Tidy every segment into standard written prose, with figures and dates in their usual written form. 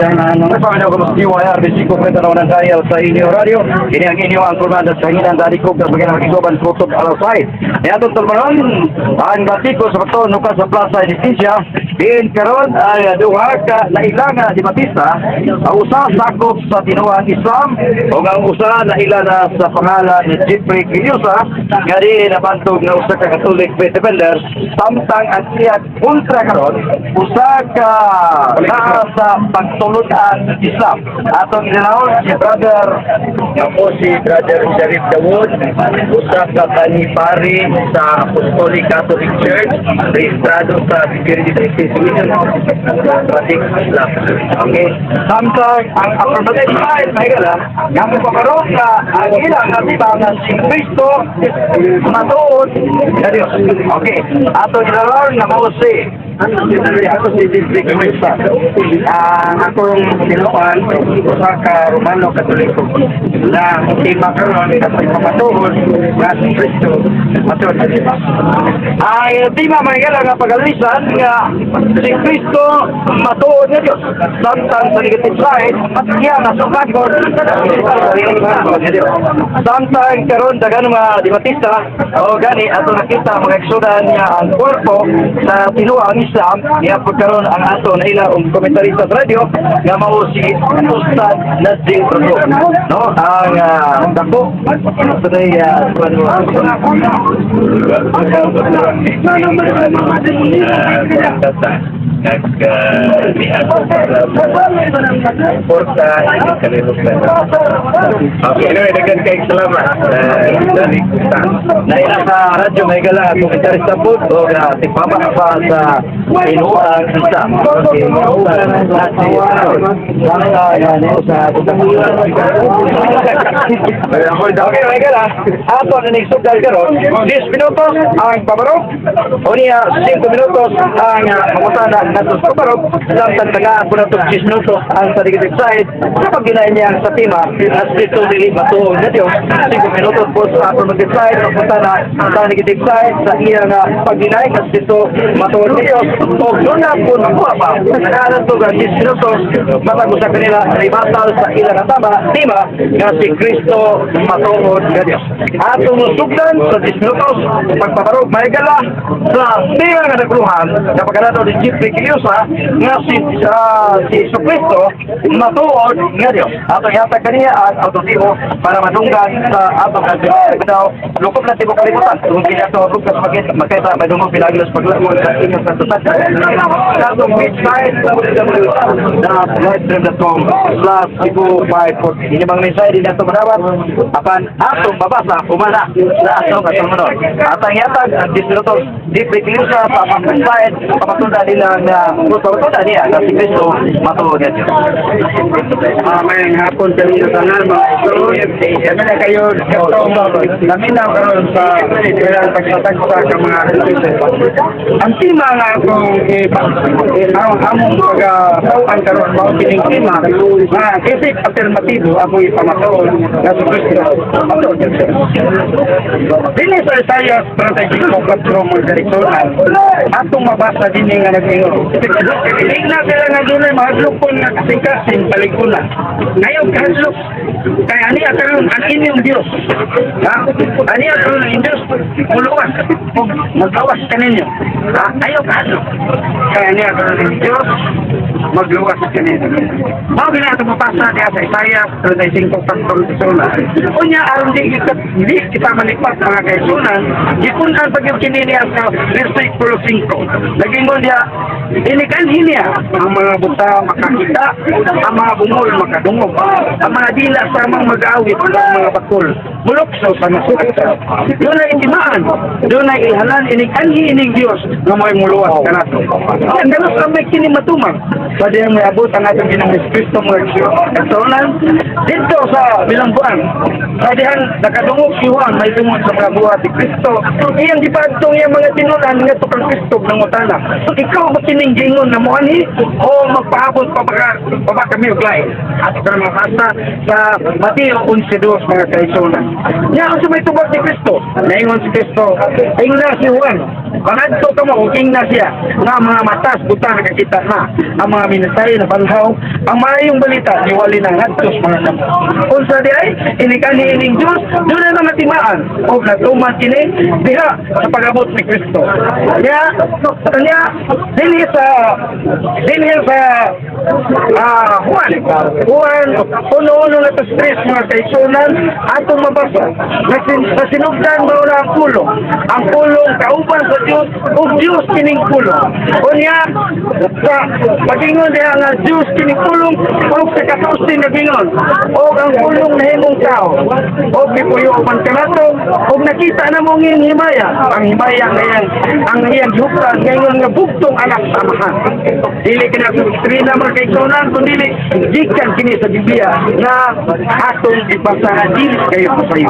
Pagpapagawa ko sa DYR, bisiko ko ito ng dial sa inyo radio. Ini ang inyo ang kurmada sa hinang dari ko sa bagian ng isuban kutub alasay. Niatong tulmanon, ang batiko sa bato nuka sa Plaza Edificia. Din karon ay duha ka nailanga di Batista, ang usa sakop sa tinuang Islam o ang usa nailana sa pangalan ni Jeffrey Quillosa, nga di nabantog na usa ka Catholic faith defender, samtang ang siyag ultra karon usa ka naa sa pagtulod ang Islam. Atong ginanaon si brother Ako si Brother Sharif Dawood, usa ka kanipari sa Apostolic Catholic Church, rehistrado sa Security Association, Pratik Islam. okay. Samtang ang affirmative side may gala, nga mo pagkaroon na ang ilang natibangan si Cristo matuod na Diyos. Okay. Atong ginanaon nga mo si ako si Jeffrey Quillosa. Ang akong tinuan usa ka Romano Katoliko na tema karon kasi pamatuod nga si Cristo matuod na Diyos. Ang tema may gala nga pagalisan nga si Cristo matuod na Diyos. Samtang sa negative side, siya nasukagod na Diyos. Samtang karon dagan mga Di Batista o gani ato nakita mga eksudan niya ang korpo sa tinuang Islam niya pagkaroon ang ato na ila komentarista sa radio nga mao si Ustad Nazil Rodo, no? Ang dako today Porta ini kalimutan. Okay, anyway, dagan kay salamat. Dari kita. naila sa radyo may gala komentarista po o tipama pa sa tinuang Islam. Okay, okay, may gala ato na nagsugdal karon 10 minutos ang pabarok o niya 5 minutos ang pangutana nato sa pabarok samtang tagaan po nato 10 minutos ang sa negative side kapag ginahin niya sa tema na spirito dili matuog na Diyos 5 minutos po sa ato negative side pangutana sa negative side sa iya nga pag-ginahin na spirito matuog na Diyos o doon na po nakuha pa nagaanan to 10 minutos matag sa kanila ay batal sa ilang atama tema nga si Cristo matuog na Diyos. Atong sugdan sa 10 minutos pagpaparog may gala sa tema nga nagluhan na pagkanato ni Jeffrey Quillosa nga si Cristo matuod nga Diyos. Atong yatag kaniya at autotibo para madunggan sa atong daw lukop na tibo kalimutan kung kinato rugas magkaita madungog pinaglos paglamon sa inyong santutan sa atong website www.livestream.com/Cebu540 ini mga mensahe din nato madapat apan atong babasa umana sa atong kasunod. Atang yatag ang 10 minutos Jeffrey Quillosa sa atong website papatunda nila na papatunda niya na si Cristo matuod nga Diyos. May hapon sa inyo tanan mga ito. Kami na kayo naminaw karon sa kailang pagsatagsa sa mga religion. Ang tema nga akong among pag-tauan karon mao kining tema nga isip alternatibo ako ipamatuod nga si Cristo matuod nga Diyos. Dili sa Isaiah 35:4 mga direktoran atong mabasa din nga nag-ingon. Hindi na sila nga doon ay mahadlokon nga kasing-kasing paliguna. Ngayon kahadlok kaya ani karon ang inyong Diyos. Ani karon ang Diyos muluwas o magawas kaninyo. Ayaw kahadlok kaya ani karon ang Diyos magluwas kaninyo. Mao gina ato mapasa kaya sa Isaiah 35:4. Unya aron di kita malipat mga kaisunan gipun ang pagyo kinini sa versikulo 5. Nagingon dia inikan niya ang mga buta makakita, ang mga bungol makadungog, ang mga dila sa mga mag-awit, ang mga bakol bulok sa nasukit. Doon na itimaan, doon na ihalan inikanhi ining Diyos na may muluwas ka nato. Ang ganos ang may kinimatumang sa din may abot ang ating ginang Kristo mga kasonan dito sa Bilambuan. Sa dihan nakadungog si Juan may tungod sa mga buhat ni Kristo. Iyang gipagtong iyang mga tinunan nga tukang Kristo ng utana. Ikaw ba ining gingon na mo ani o magpaabot pa ba kami og lain at sa mga kasta sa Mateo 11:2 mga kaigsunan. Nya sa may tubag ni Kristo, naingon si Kristo, ingna si Juan, pangadto ka mo ug ingna siya nga mga matas buta nakakita na ang mga minatay na banhaw, ang maayong balita ni wali na ngadtos mga kamo. Unsa di ay inikani ining Dios, doon na natimaan o natuman kini diha sa pag-abot ni Kristo. Kanya dinhi sa Juan uno na to stress mga kaigsunan atong mabasa na sinugdan mo na ang pulong kauban sa Diyos ug Diyos kining pulong unya sa pagingon diha nga Diyos kining pulong ug sa katusin na gingon ug ang pulong nahimong tao ug gipuyo man kanato ug nakita na mo ngin himaya ang himaya ngayon ang iyang huktan ngayon nga bugtong anak sa amahan dili kina sa doktrina mga kaigsunan kundi gikan kini sa Biblia na atong ipasa dili kayo pasayo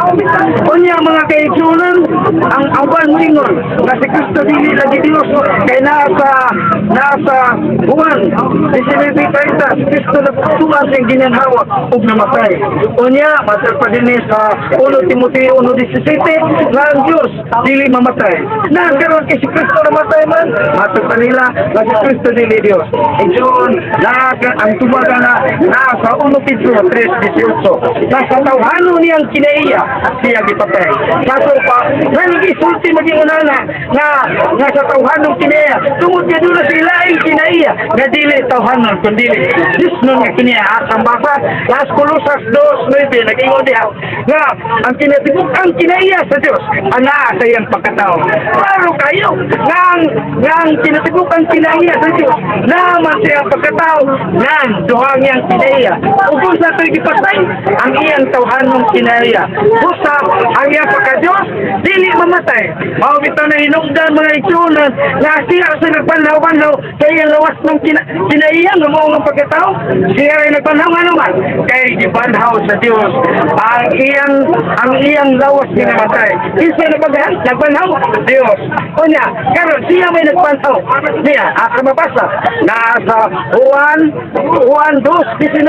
unya mga kaigsunan ang awan mingon na si Kristo dili lagi Dios kay nasa Juan 19:30 si Kristo nagtutuan siyang ginanhawa ug namatay unya mater pa din sa 1 Timoteo 1:17 nga ang Dios dili mamatay na karon kay si Kristo namatay man mater pa nila nga si Kristo dili Dios iyon na ang tumaga na nasa 1 Pedro 3:18 nasa tawhanon niyang kinaiya siya gipatay kaso pa nanigisulti maging unana nga sa tawhanon kinaiya tungod niya doon na sila ay kinaiya nga dili tawhanon kundi Diyos nun nga kinaiya asang basa Las Colosas 2:9 nag-ingon diha nga ang kinaiya sa Diyos ana sa iyang pagkatao klaro kayo nga ang kinatigukan kinaiya sa Diyos naman sa iyang pagkatao nan duhang niyang kinaiya ug kung sa ito'y gipatay ang iyang tawhanong kinaiya busa ang iyang pagka-Diyos dili mamatay mao bitaw na hinungdan mga igsunan nga siya sa nagbanhaw-banhaw kay ang lawas ng kinaiya nga mao nga pagkatao siya ay nagbanhaw nga naman kay gibanhaw sa Diyos ang iyang lawas ginamatay isa nagbanhaw Diyos unya karon siya may nagbanhaw niya asa mabasa nasa Juan 2:19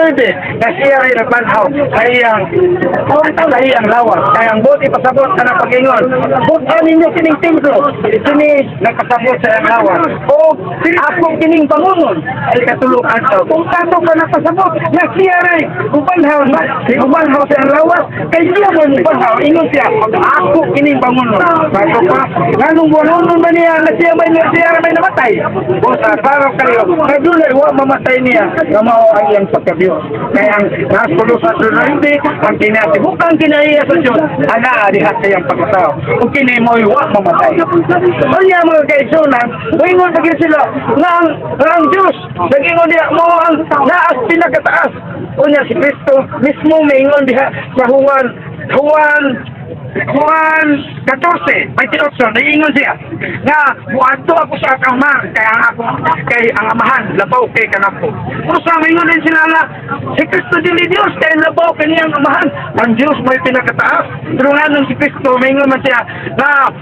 na siya ay nagbanhaw kay ang lawas kay ang buti pasabot ka na pag-ingon butan ninyo kining templo kini nagpasabot sa iyang lawas o akong kining bangunon ay katulukan to kung kato ka napasabot na siya ay ubanhaw sa iyang lawas kay siya mo ubanhaw ingon siya ako kining bangunon kato pa ganong bangunon ba niya na siya may namatay o sa klaro kayo nagdulay wa mamatay niya nga mao ang iyang pagka-Diyos kaya ang nasa Colosas 2:9 ang kinatibukang kinaiya sa Diyos ana diha sa iyang pagkatao kung kini mo'y wa mamatay unya mga kaigsunan ingon pagin sila nga ang Diyos nagingon niya mo ang naas pinakataas unya si Kristo mismo may ingon diha sa Juan 14:28 naingon siya nga buadto ako sa akong ama kay ang amahan labaw kay kanako usa mingon din sila nga si Kristo dili Dios kay labaw kaniyang amahan ang Dios may pinakataas pero nga si Kristo mingon man siya nga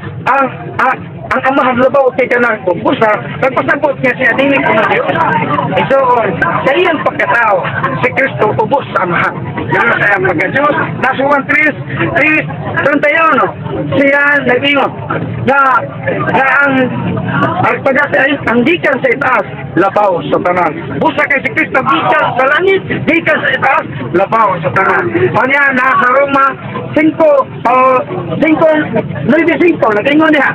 ang amahan labaw kay kanako usa nagpasabot niya siya dili ko na Dios so sa iyang pagkatao si Kristo ubos sa amahan gano'n sa iyang pagka-Diyos nasa 1:31 siya nag-ingon na ang ang gikan sa itaas labaw sa tanan busa kay si Kristo gikan sa langit gikan sa itaas labaw sa tanan kanya nasa Roma 5:5 nag-ingon niya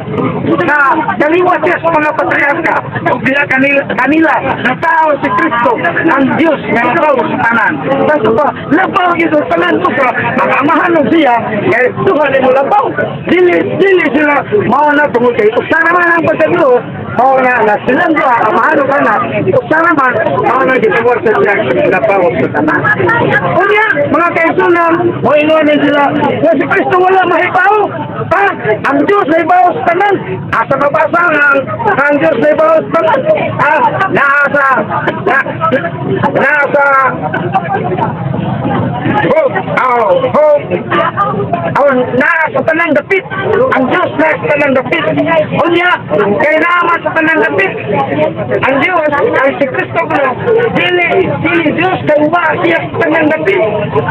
na kaliwat siya sa mga patriarka o kanila na tao si Kristo ang Diyos na labaw sa tanan tanto pa labaw ito sa tanan ko ang amahan ng siya kaya Tuhan mo labaw dili sila mao na tungkol kay usa naman ang pagkadiyos mao na silang doa amahan ka na usa naman mao na gitawag sa siya labaw sa tanan unya mga kaigsunan mo ingon sila nga si Kristo wala mahibaw ang Diyos na ibaw sa tanan asa mabasa ang Diyos na ibaw sa tanan nasa nasa tanang dapit ang Diyos nasa tanang dapit unya kay naman sa pananapit. Ang Diyos, ang si Kristo ko, dili Diyos, kay uba siya sa pananapit.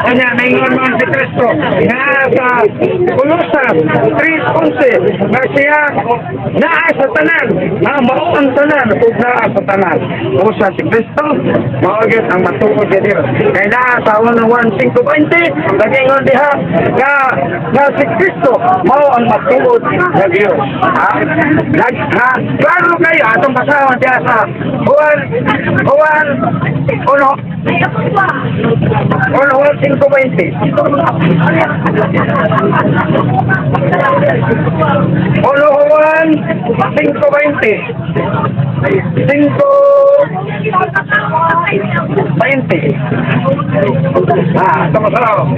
Kanya, naingon mo si Kristo, nga sa Colosas 3:11, nga siya naa sa tanan, mao ang tanan, ug naa sa tanan. O sa si Kristo, maugit ang matuod sa Diyos. Kaya naa sa 1:5:20, nagingon diha, nga si Kristo, mao ang matuod sa Diyos. Klaro kayo, atong kasama diya sa Juan 1:5:20. Uno Juan 5:20. 5:20. Tama sa lao.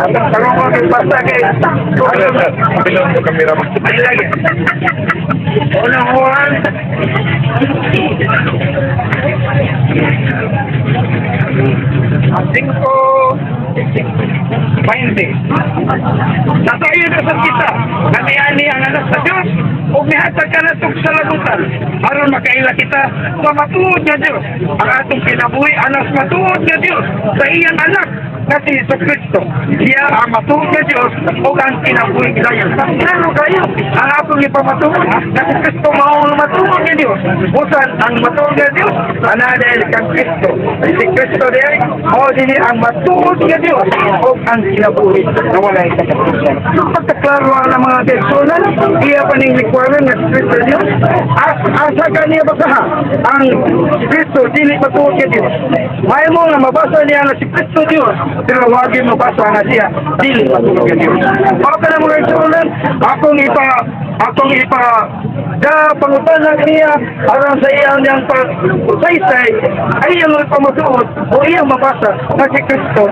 Atong tanong ko kay basta kay. Bilong ko kamera mo. Ay lagi. Uno Juan 5:20. Natayo na sa kita, naniani ang anak sa Diyos, o mihatag ka na itong sa lagutan, aron makaila kita sa matuod na Diyos. Ang atong kinabuhi, anak matuod na Diyos, sa iyang anak, na si Jesucristo. Siya ang matuod na Diyos, o ang kinabuhi kayo. Pero kayo, ang atong ipamatuod, na si Kristo maong matuod na Diyos. Usan ang matuod na Diyos, anadal kang Kristo. Si Kristo diyan, o dili ang matuod na Diyos, o ang kinabuhi na wala sa katusan. Pagkaklaro ang mga personal, iya pa ning requirement na Kristo Diyos. Asa ka niya basaha, ang Kristo dili matuod na Diyos. May mo nga mabasa niya na si Kristo Diyos, pero wag mo mabasa na siya dili matuod na Diyos. Baka na mga personal, akong ipa pangutanan niya aron sa iyang niyang pagsaysay ay iyang pamatuod o iyang mabasa na si Kristo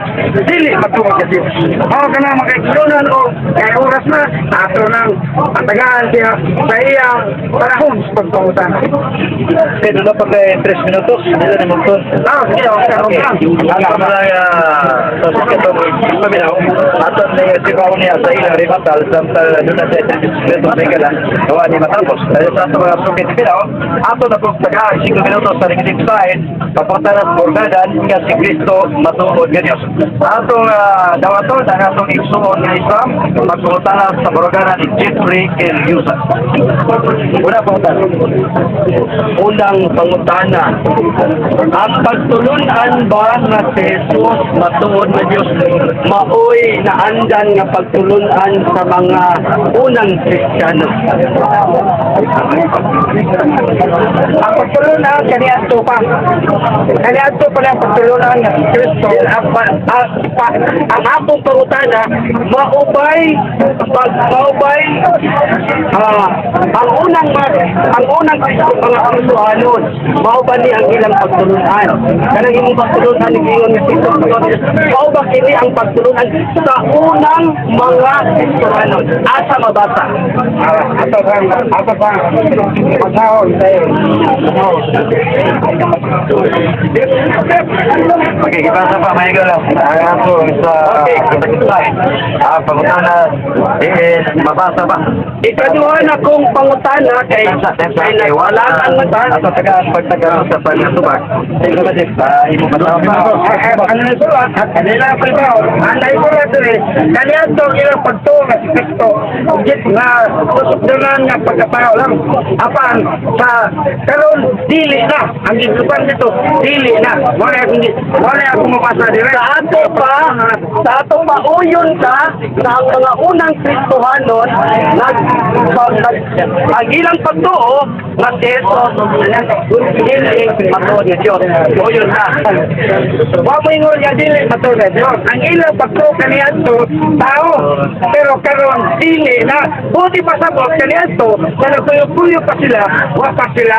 dili matuod sa Diyos. Ako ka na makaigsunan o kaya oras na ato nang patagaan siya sa iyang panahon sa pagpangutan. Pero na pag 3 minutos, dito na magton. Sige, okay. Alam mo lang, sa sikito mo, paminaw, aton na yung sipaw niya sa ilang rimatal, samtal doon na sa 3 minutos na ikalan, gawa ni matapos. Dahil sa mga sukit pinaw, aton na kung tagaan 5 minutos sa negative side, papunta na sa Borgadan, nga si Kristo matuod nga Diyos. Atong dawaton, ang atong igsuon ng Islam, magpunta na sa Borgadan ni Jeffrey Eliusa. Una pangutan. Unang pangutana, ang pagtulunan ba na si Jesus matuod na Diyos maoy naandan nga pagtulunan sa mga unang Kristiyano? Ang pagtulunan, kaniadto pa. Kaniadto pa lang pagtulunan ng Kristo. Ang atong pangutana, maubay ang unang Kristo mga Kristohanon, maubay ni ang ilang pagtulunan. Kanang imong pagtulunan ni Gingon ni Kristo, maubay kini ang pagtulunan sa unang mga Kristohanon. Asa mabasa? Ato pa. Pasahon tayo. Okay, kibasa pa, may galaw. Ang po sa side. Pangutana, mabasa ba? Ikaduha na kong pangutana kay wala ang mata. Ato tagaan pagtagaan sa pagkatubag. Ito ba din? Imo ba pa? Ano na sulat? Kanila pa ba? Anay ko na ito eh. Kanila ito ilang pagtunga si Kristo. Git nga susukdunan nga pagkatao lang. Apan sa karon dili na. Ang gisupan nito dili na. Wala akong mabasa dire. Sa ato pa uyon ka sa ang mga unang Kristohanon ang ilang pagtuo na si Jesus dili matuod ni Diyos. Uyon ka. Wa mo ingon nga dili matuod ni Diyos. Ang ilang pagtuo kaniadto tao. Pero karon dili na. Buti pa sa bot kaniadto na nagpuyo-puyo pa sila, wa pa sila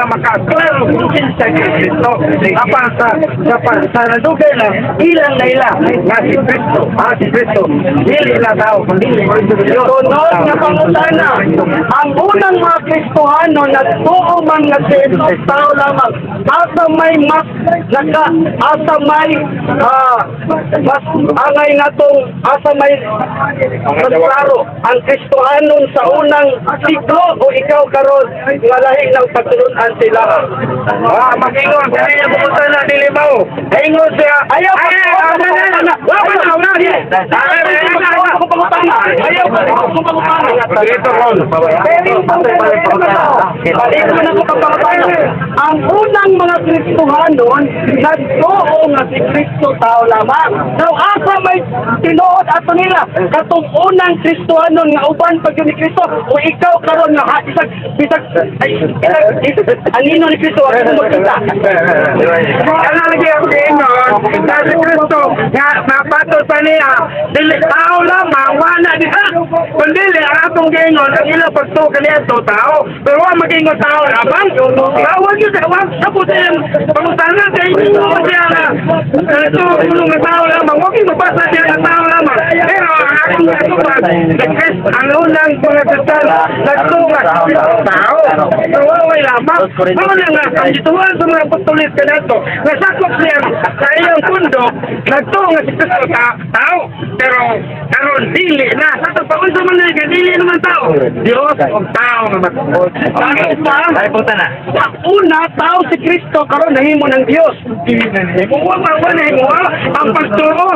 makaklaro kung kinsa ni Kristo. Apan sa sa nadugay na ilang na ila nga si Kristo. Si Kristo. Dili na tao. Sunod na pangutana, ang unang mga Kristohano nagtuo man nga si Jesus tao lamang. Asa may mas asa may mas angay natong asa may mas klaro ang Kristohanon sa unang siglo o ikaw karon nga lahi ng pagtulunan sila. Mag-ingon. Kaya niya pumunta na dilimaw. Ingon siya. Ayaw pa ang unang mga Kristohanon nagtuo nga si Kristo tao lamang. Now asa may tinuod ato nila katong unang Kristohanon nga uban pag ni Kristo o ikaw karon nga bisag anino ni Kristo ang magkita. Ano lagi ako ingon? Na si Kristo nga napato sa niya. Dili tao lamang. Wala diha. Kung dili ang atong gingon ang ilang pagtukan niya ito tao. Pero wala mag-ingon tao lamang. Tawag yun. Tapos yung pangutanan sa inyo siya na ito kulong na tao lamang. Huwag yung mabasa siya na tao lamang. Pero ang akong natupad ang unang mga kristal nagtunga tao. Pero wala lamang. Wala nga ang ituan sa mga patulis ka na ito. Nasakop siya sa iyong pundo nagtunga si Kristo tao. Pero karon dili na. Sa ito paunsa man na dili naman tao. Diyos o tao naman. Ay punta na. Sa una, tao si Kristo karon nahimo ng Dios. Ang pagtuo,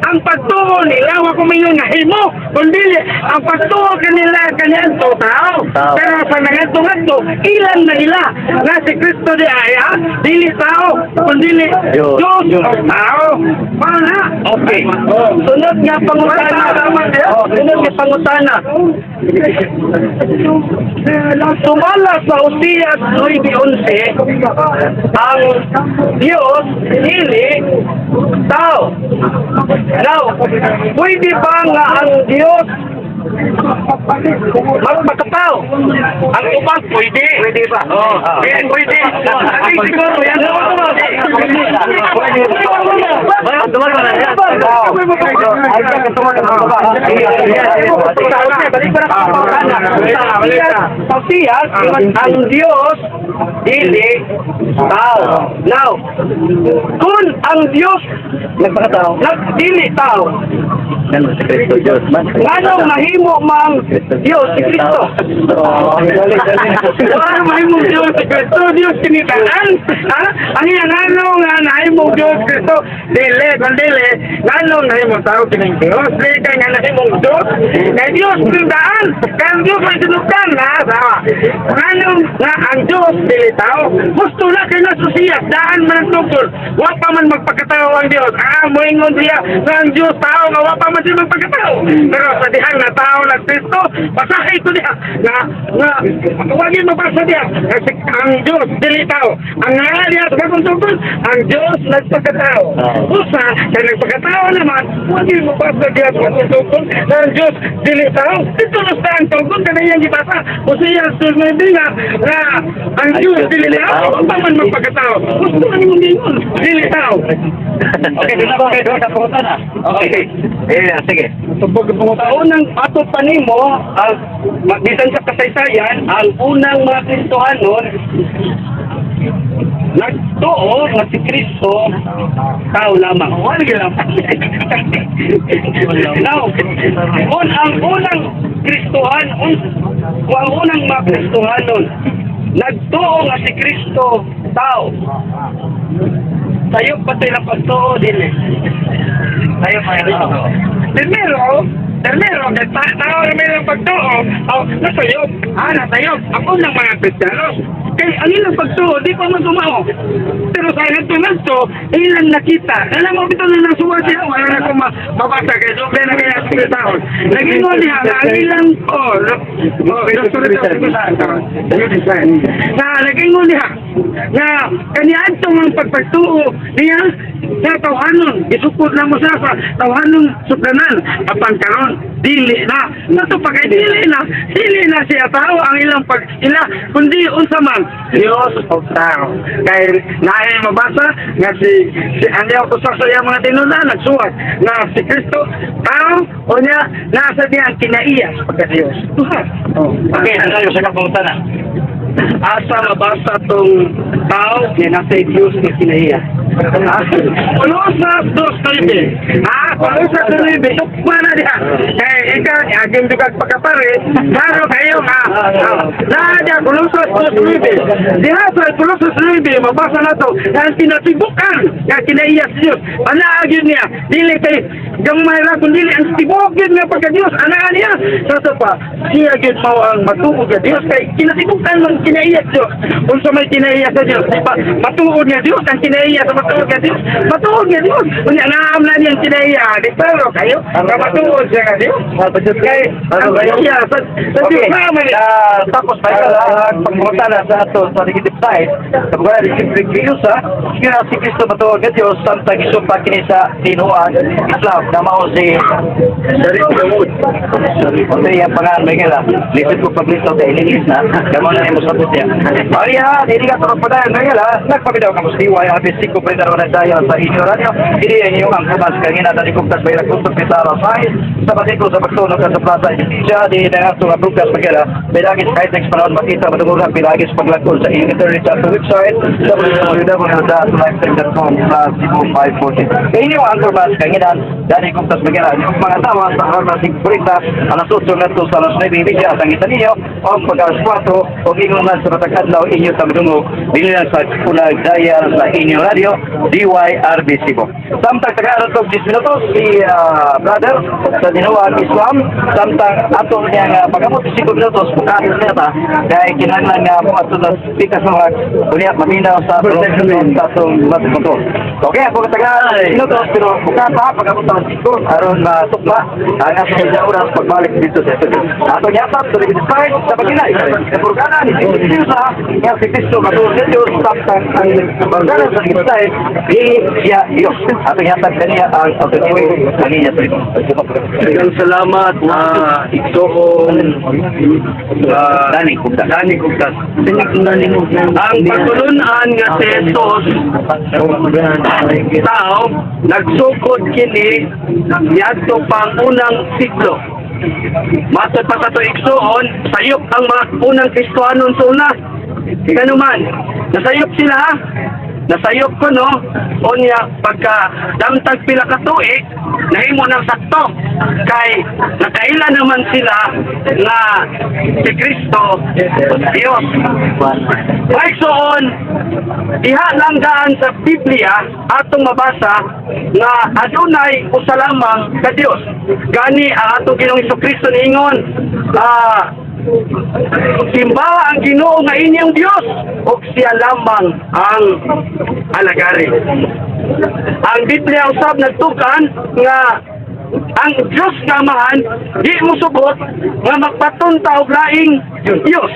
ang pagtuo nila wa ko mingon nga himo, kundi ang pagtuo kanila kanyan to tao. Pero sa nangadto ilan na nila nga si Kristo di aya, dili tao, kundi Dios o tao. Mana? Okay. Sunod nga pangutana. Sunod nga pangutana. Sumala sa Usias 9:11 ang Diyos dili tao. Now, pwede ba nga ang Diyos magpakatao? Ang ubang pwede. Pwede ba? Pwede. Ay, siguro yan. Pausiyas, ang Diyos dili tao. Now, kung ang Diyos nagpakatao, nagdili tao, anong mahimo mang Diyos si Kristo? Anong mahimo Diyos si Kristo? Diyos sinitaan? Ang yan, anong nahimo Diyos Kristo? Dili, kandili, anong nahimo tao kining Diyos? Dili ka nga nahimo Diyos? Kaya Diyos sinitaan? Kaya ang Diyos ay sinukan na, sawa. Anong nga ang Diyos dili tao? Gusto na kayo na susiyas, daan man ang tungkol. Wa pa man magpakatao ang Diyos. Moingon siya na ang Diyos tao, nga wa pa man siya magpakatao. Pero sa dihang na tao ng Kristo, pasahay ko diha nga wagin mabasa diha kasi ang Diyos dili tao. Ang nga diha sa bagong tungkol, ang Diyos nagpakatao. Usa, kaya nagpakatao naman, wagin mabasa diha sa bagong tungkol na ang Diyos dili tao. Ito na sa ang tungkol, kanayang gibasa. O siya, sunod nga na ang Diyos dili tao, wa pa man magpakatao. Gusto ka naman din yun, dili tao. Okay, doon na ba? Doon na punta na. Okay. Sige. Unang atot pa nimo, bisan sa kasaysayan, ang unang mga Kristohanon nagtuo nga si Kristo tao lamang. Now, ang unang Kristohan, ang unang mga Kristohanon nagtuo nga si Kristo tao. Tayo pa sila pagtuo din eh. Tayo pa yun. Termero, tao na may lang pagtuo, nasayog. Nasayog. Ako ng mga Kristiyano. Kaya ang ilang pagtuo, di pa man tumao. Pero sa nagtunagto, ilang nakita. Alam mo, bito na nasuwa siya. Wala na akong mabasa kaya doble na kaya sa taon. Nag-ingon niya na ang ilang, nag-ingon niya na kaniyaan itong ang pagpagtuo niya sa tawanon, isukod na mo sa tawanon sudanan, apan karon dili na. Nato pa kay dili na siya tao ang ilang ila, kundi unsa man Dios o tao. Kay naay mabasa nga si Andiao ko sa mga tinunan nagsuwat na si Kristo tao o niya nasa diyan kinaiya pagka Dios. Okay, ano yung sa kapuntanan? Asa mabasa tong tao nga nasa Dios nga kinaiya. Kolosas 2:9. Kolosas 2:9. Tukma na diha. Kay ikaw agim juga pagkapare, klaro kayo Nada Kolosas 2:9. Diha sa Kolosas 2:9 mabasa na to ang tinatibukan nga kinaiya sa Dios. Panaagin niya dili kay gamay ra kun dili ang tibugin nga pagka Dios ana niya. Sa pa siya gid mao ang matuog nga Dios kay kinatibukan man kinaiya sa Dios. Unsa may kinaiya sa Dios? Matuog nga Dios ang kinaiya sa matuog nga Dios. Matuog nga Dios. Unya naam na niyang kinaiya. Di pero kayo ang matuog siya nga Dios. Kay ang kinaiya sa Dios naman. Tapos tayo ang pagmutana sa ato sa negative side. Sa mga disipling Diyos kaya si Kristo matuog nga Diyos santa gisumpa kini sa tinuan Islam na mao si Sharif Mahmoud. Ito yung pangalan may kala. Lisod ko paglito kay ilinis na. Kamo na mo sa tutya. Ariya, hindi ka tapos pa dahil may kala. Nagpabidaw ka mo sa iway. Habis 5 printer na tayo sa inyo radio. Hindi yan yung ang kumas kangina na likuptas may nagpuntok ni Tara Sain. Sa patiko sa pagtunog ka sa plaza Indonesia. Di na nga ito nga broadcast magkala. May lagis kahit next panahon makita matungulhan. Pilagis paglagkol sa internet sa ato website. www.livestream.com sa Cebu 540. Kaya inyo ang kumas kanginan. Dali kuptas magkala. Yung mga tama sa harmasing purita. Alas 8 na ito sa alas 9 media. Ang isa ninyo. O pag-alas 4. O ingungan sa matagkadlaw inyo sa madungog. Dili lang sa pulag daya sa inyo radio. DYRB Cebu. Samtang taga-aral to 10 minutos si brother sa Dinuan Islam. Samtang ato niya pagkamot 5 minutos bukain niya ta dahil kinahanglan nga mo ato na pikas mga kunya maminaw sa protection sa atong matutol. Okay, ako taga-aral 10 minutos pero bukata pagkamot sa 5 aron matukma ang ato sa oras pagbalik dito sa studio. Ato niya sa side sa paginay. Sa purgana ni Kristo nga si Kristo matuod sa Diyos samtang ang purgana sa side siya Diyos. Ato niya sa kaniya ang autonomy kaniya sa ito. Daghang salamat na igsoon Dani Kugtas. Ang pagtulunan nga si Jesus tao nagsukod kini yadto pang unang siglo. Matod pa sa ito igsoon, sayop ang mga unang Kristohanon sa una. Kanuman, nasayop sila ha? Nasayop ko no, o niya pagka damtag pila ka tuig, nahimo ng sakto. Kay nakaila naman sila na si Kristo Diyos. Pagsoon, diha lang daan sa Biblia atong mabasa nga adunay usa lamang ka Dios. Gani ang atong Ginoong Jesucristo niingon, simbawa ang Ginoo nga inyong Dios ug siya lamang ang alagari. Ang Biblia usab nagtukan nga ang Diyos nga amahan di mo subot nga magpatunta og laing Diyos.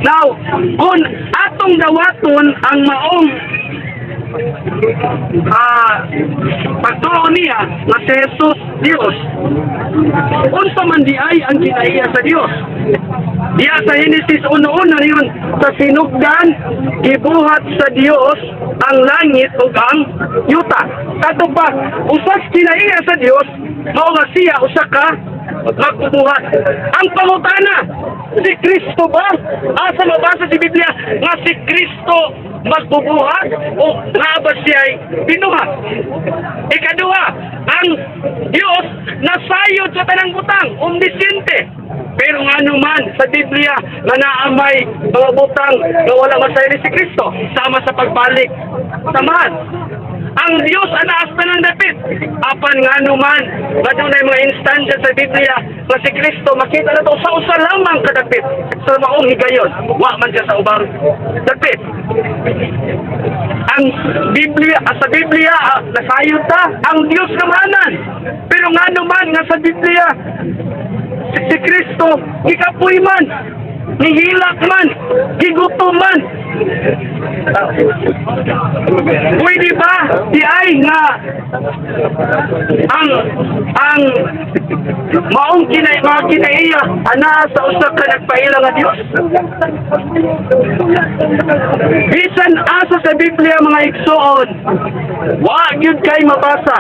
Now, kung atong dawaton ang maong pagtuo niya na si Jesus Dios, unsa man di ay ang kinaiya sa Dios. Diya sa Genesis 1:1 yun, sa sinugdan gibuhat sa Dios ang langit ug ang yuta. Kadto pa usas kinaiya sa Dios mao nga siya usa ka magbubuhat. Ang pangutana, si Kristo ba? Asa mabasa sa Biblia nga si Kristo magbubuhat o nga ba siya ay binuhat? Ikaduha, ang Diyos nasayod sa tanang butang, omnisciente. Pero nga naman sa Biblia na naamay mga butang na walang masayod si Kristo sama sa pagbalik samahan. Ang Diyos anaas na ng dapit. Apan nga naman, doon ay mga instansya sa Biblia na si Kristo makita na ito sa usa lamang kadapit. Sa maong higayon, wa man siya sa ubang dapit. Ang Biblia, sa Biblia, nasayod ta ang Diyos kamahanan. Pero nga naman, nga sa Biblia, si Kristo, ikapoy man, nihilak man, gigutom man. Pwede ba di ay nga ang maong mga kinaiya ana sa usa ka nagpaila nga Dios. Bisan asa sa Biblia mga igsoon, wa gyud kay mabasa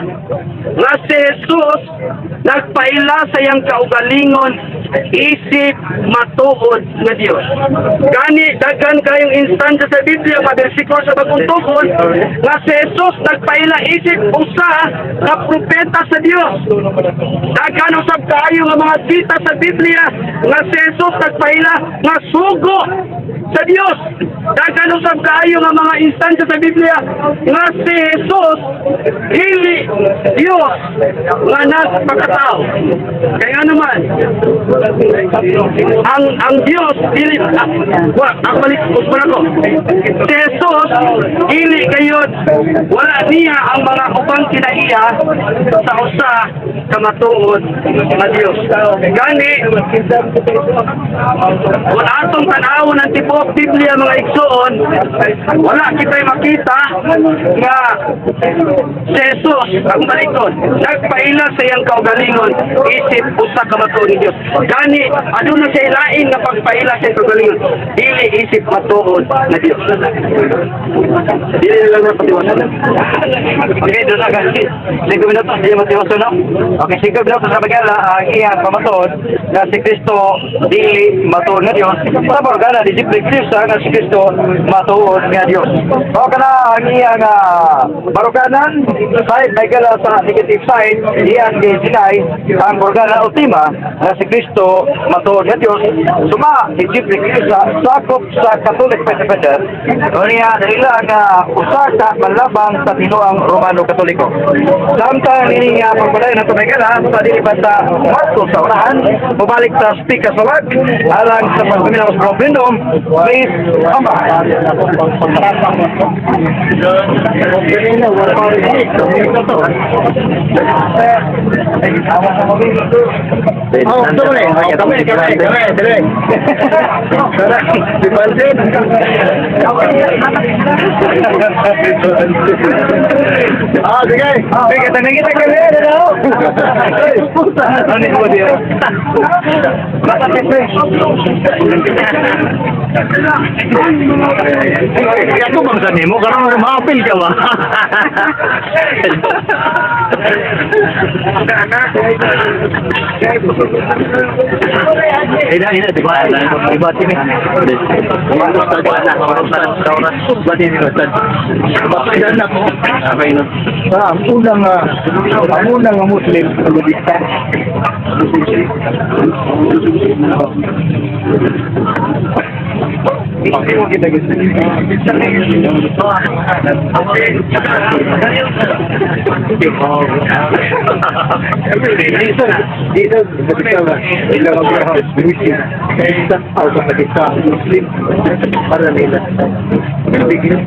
nga si Jesus nagpaila sa iyang kaugalingon isip matuod nga Dios. Gani daghan kayong instansya sa Biblia nga bersikulo sa bagong tungkol nga si Jesus nagpaila isip usa ka propeta sa Dios. Daghan usab kayo nga mga kita sa Biblia nga si Jesus nagpaila nga sugo sa Dios. Daghan usab kayo nga mga instansya sa Biblia nga si Jesus dili Dios nga nagpakatao. Kaya naman ang Dios dili ang balik ko. Si Jesus dili kayod wala niya ang mga ubang kinaiya sa usa ka matuod nga Dios. Gani wala atong tanawon ang tibuok Biblia mga igsoon, wala kita'y makita nga si Jesus ang balikod nagpaila sa iyang kaugalingon isip usa ka matuod ni Dios. Gani aduna siya lain nga pagpaila sa iyang kaugalingon dili isip matuod na Dios. Dili lang na patiwasan. Okay, doon na kasi 5 minutos di matiwasan no. Okay, 5 minutos sa bagala ang iyang pamatuod na si Kristo dili matuod na Dios. Sa borgana di Kristo nga si Kristo matuod nga Dios. O kana ang iyang baruganan side may gala sa negative side iyang gisinay ang borgana ultima nga si Kristo matuod nga Dios. Suma si Kristo sakop sa Catholic Presbyterian o niya nila nga usa ka malabang sa tinuang Romano Katoliko. Samtang ini nga pagbalay na may gala sa dilipat sa Marcos sa unahan mabalik sa speaker sa wag alang sa pagpamilang sa referendum. Please, come on. Sige, tanong kita kami. Ano mo dia? Ako bang sa nimo karang maapil ka ba? Ina di ba? Di ba sini? Kumatos ta ba na restaurant. Ba din restaurant. Bakit na ko? Okay no. Ang unang Muslim sa Budista. Kita gusto. Dito, ilang ang Muslim. Kaya ako magkita Muslim para nila. Bigyan.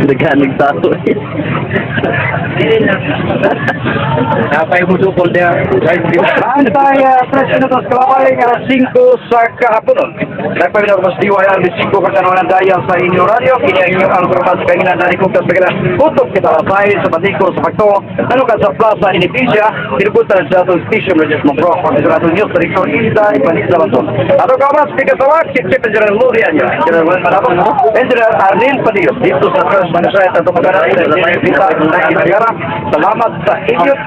Naghanag tato. Napay mo sukol niya. Antay presyo na tos kalaway nga 5 sa kahaponon. Nagpamilya ko mas DYR 5 kasanawan ng dayang sa inyo radio. Kini ang inyong ang kurpas kanina na kung kasbagala. Utok kita kapay sa Batiko sa Pagto. Ano ka sa Plaza Inipisya. Tinubutan sa atong station Regis Mombro. Sa atong news director Ida Ipanisa Banton. Ato ka mas pikasawak si Chief Engineer Lurian niya. Engineer Juan Manabon. Engineer Arlene Padillo. Dito sa Trans Manasaya at Tumaganay sa Pisa ng Inagara. Salamat sa inyong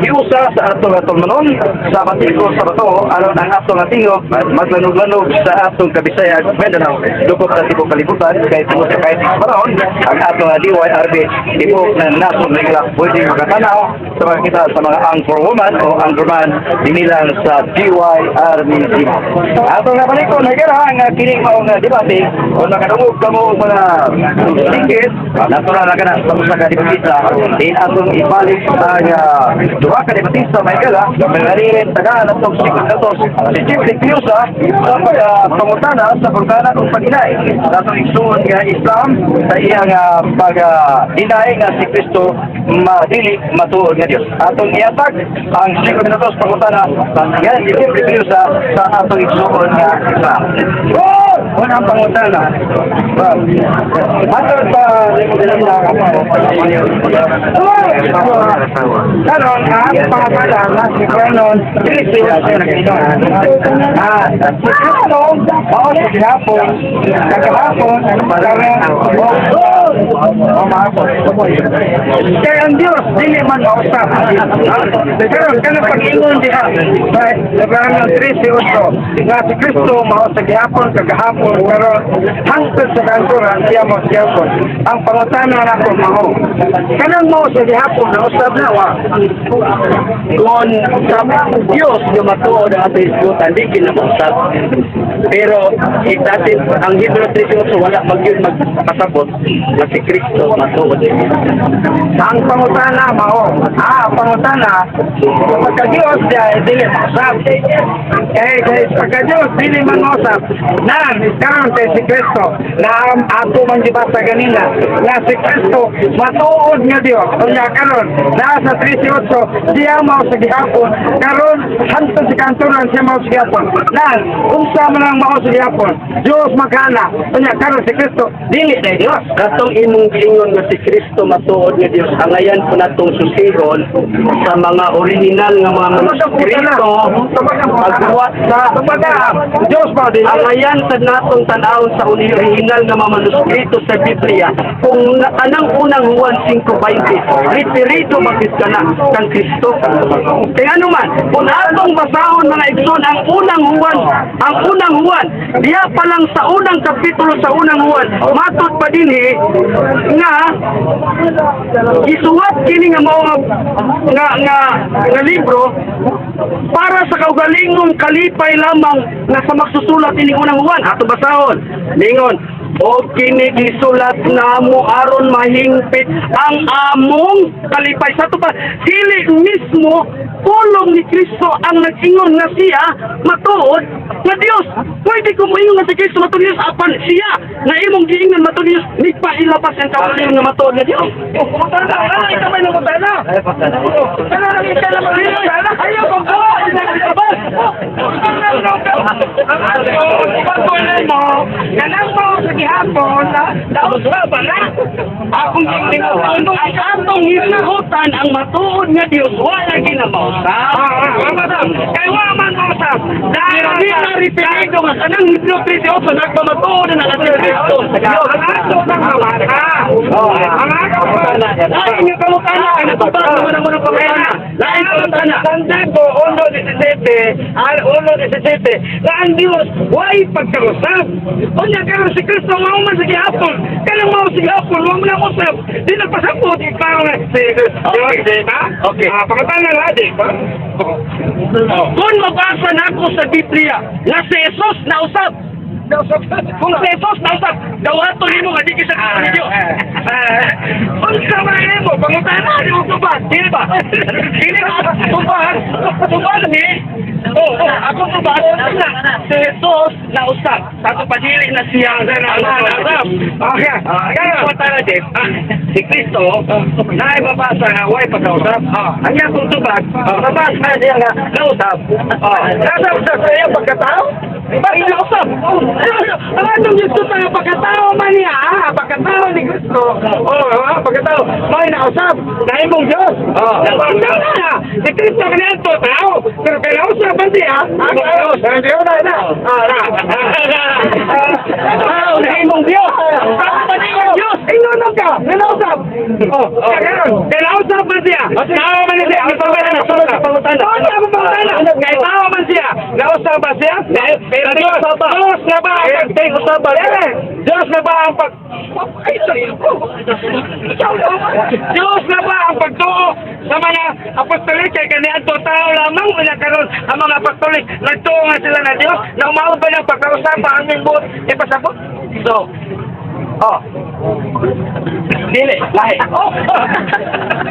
hiusa sa atong manon sa Batiko sa Bato. Aron ang atong atingog maglanog-lanog sa atong Kabisaya Mindanao. Dukot sa tibok kalibutan kay tungod sa kahit paraon ang atong DYRB tibok na nason regla pwede makatanaw sa mga kita sa mga Angkor Woman o Angkorman dinilang sa DYRB team. Atong nabaliko nagara ang kining maong debate kung nakadungog ka mo mga tingkit natural na ka na sa usa ka dibagita din atong ibalik ang duha ka ni Batista may kala rin tagaan atong 5 minutos si Chief Reclusa sa pangutana sa pagkana kung pag-inay atong igsuon nga Islam sa iyang pag-inay nga si Kristo dili matuod nga Dios. Atong iatag ang 5 minutos pangutana nga si Chief Reclusa sa atong igsuon nga Islam. Una ang pangutana. Atong Karon ang pangutana na si Vernon Tricio si Cristo mao sa gihapon kagahapon kaya ang Diyos dili man mausap pero kanang pag-ingon diha sa Vernon Tricio nga si Cristo mao sa gihapon kagahapon pero hangtod sa kanturan siya mo gihapon ang pangutana na ko mao kanang mao sa gihapon na usab na wa Kung sa Diyos nga matuod ang ating isgutan, di kinamusap. Pero dati ang Hebrew 3:8 wala magpasabot na si Kristo matuod. ang pangutana mao ang pangutana pagka-Diyos dili mausap kaya pagka-Diyos dili man mausap nan karon kay si Kristo na ato man gibasa ganina na si Kristo matuod nga Dios unya karon na sa 3:8 siya mao sa gihapon karon hangtod sa kanturan siya mao sa gihapon nan unsa man ang mao sa gihapon Dios magana unya karon si Kristo dili na Dios Katong imong giingon nga si Kristo matuod nga Dios, angayan po natong susigon sa mga original nga mga manuskrito pagbuhat sa Dios ba din angayan sa natong tan-awon sa original nga mga manuskrito sa Biblia kung anang unang Juan 5:20 referido bakit ka na kang Kristo kaya ano man kung atong basahon mga igsoon ang unang Juan diya pa lang sa unang kapitulo sa unang Juan matod pa din nga isuwat kini nga mao nga libro para sa kaugalingong kalipay lamang nga sa magsusulat ini unang Juan ato basahon lingon o kini gisulat namo aron mahingpit ang among kalipay sa to pa dili mismo pulong ni Kristo ang nag-ingon nga siya matuod nga Dios pwede ko moingon nga si Kristo matuod Dios apan siya na imong giingon matuod Dios ni pa ilabas ang kaugalingon nga matuod nga Dios ay kamay nang mutana kana lang ika na magana ayaw ko ko ilabas kanang mo sa gihapon dausap na akong gingon ay atong hinahutan ang matuod nga Dios wala ginamausa kay wa man mausap dahil di na repetido nga kanang hipnotizo sa nagpamatuod na ating Kristo ang ato ng mata ang ato lain yung kamutana ay natubag naman ang munang pamana lain kamutana Santiago 1:17 na ang Diyos way pagkarusap o niya karoon si Kristo mauman sa gihapon kanang mao sa gihapon huwag mo na usap di nagpasapot ikaw na si Diyos diba? Okay pagkatana na di ba? Kung mabasa na ako sa Biblia na si Jesus na usap kung si Jesus na usap dawato mo nga di kisa ni Diyos kung samahin mo pangutana di mo tubad di ba? Hindi ka tubad ni ako tubad si Jesus na usap sa ito padili na siya okay kaya pagkatana din si Kristo na ibabasa nga way pagkausap ang niya kung tubad mabasa na siya nga nausap nausap sa iyo pagkatao bakit nausap ang atong Kristo tayo pagkatao man niya pagkatao ni Kristo pagkatao may nausap na imong Diyos nausap na si Kristo kanito tao pero kaya nausap ba siya na imong Diyos Diyos inunong ka nausap kaya nausap ba siya tao man siya ang pangutana kaya tao man siya nausap ba siya Diyos na ba Diyos na ba ang pag Diyos na ba ang pagtuo sa mga apostolik kay kaniadto tao lamang wala karon ang mga apostolik nagtuo nga sila na Diyos na umawag ba ng pagkausap ang aming buot ipasabot so Oh. Dili, lahi.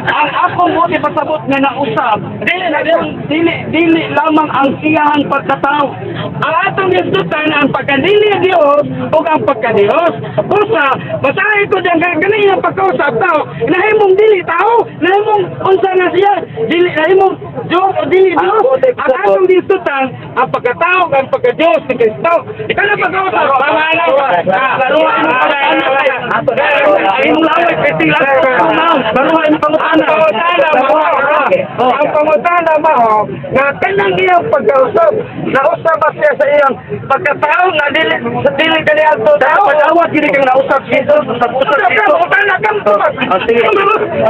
Ang ako mo di pasabot nga nausap. Dili lamang ang iyang pagkatao. Ang atong isutan ang pagkadili Dios o ang pagka-Dios. Usa, basahin ko diyan kanina pagkausap tao. Nahimong dili tao, nahimong unsa na siya. Dili nahimong Dios o dili Dios. Ang atong isutan ang pagkatao ang pagka-Dios ni Kristo. Ikaw na pag-usap. Pamana ko. Laruan mo pa ay mong laway, kasi lang baruhan mo pangutana. Ang pangutana mo, nga kanang iyang pag-usap, nausap ba siya sa iyang pagkatao nga dili kani alto tao, pag-awat gini kang nausap dito, sa puso dito. Pangutana kang tumak. Sige.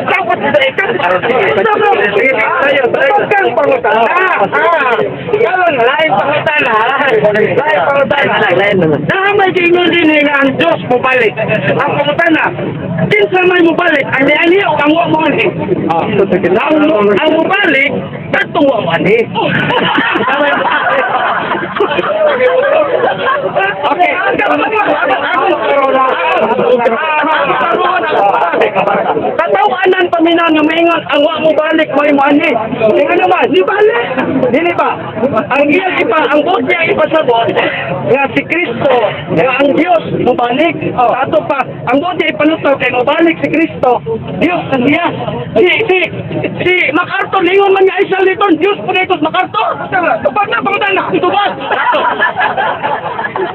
Tapos sa ikan. Sige. Kang pangutana. Karon lain pangutana. Lain pangutana. Damay gingon din nga ang Diyos mo balik. Ang pangutana, kinsa may mo balik, ang niani o ang wa mo ani. Ang mo balik, katong wa mo ani. Okay. Tatawanan paminan nga maingon ang wa mo balik mo ani. Tingnan naman, di balik. Dili ba? Ang iya ang buot niya ipasabot nga si Kristo, nga ang Dios mo balik. Ato pa, ang buot niya ipanutaw kay mo balik si Kristo. Dios ang niya. Si MacArthur lingon man nga isa liton Dios po nito MacArthur. Tupag na pangutan na. Tupag.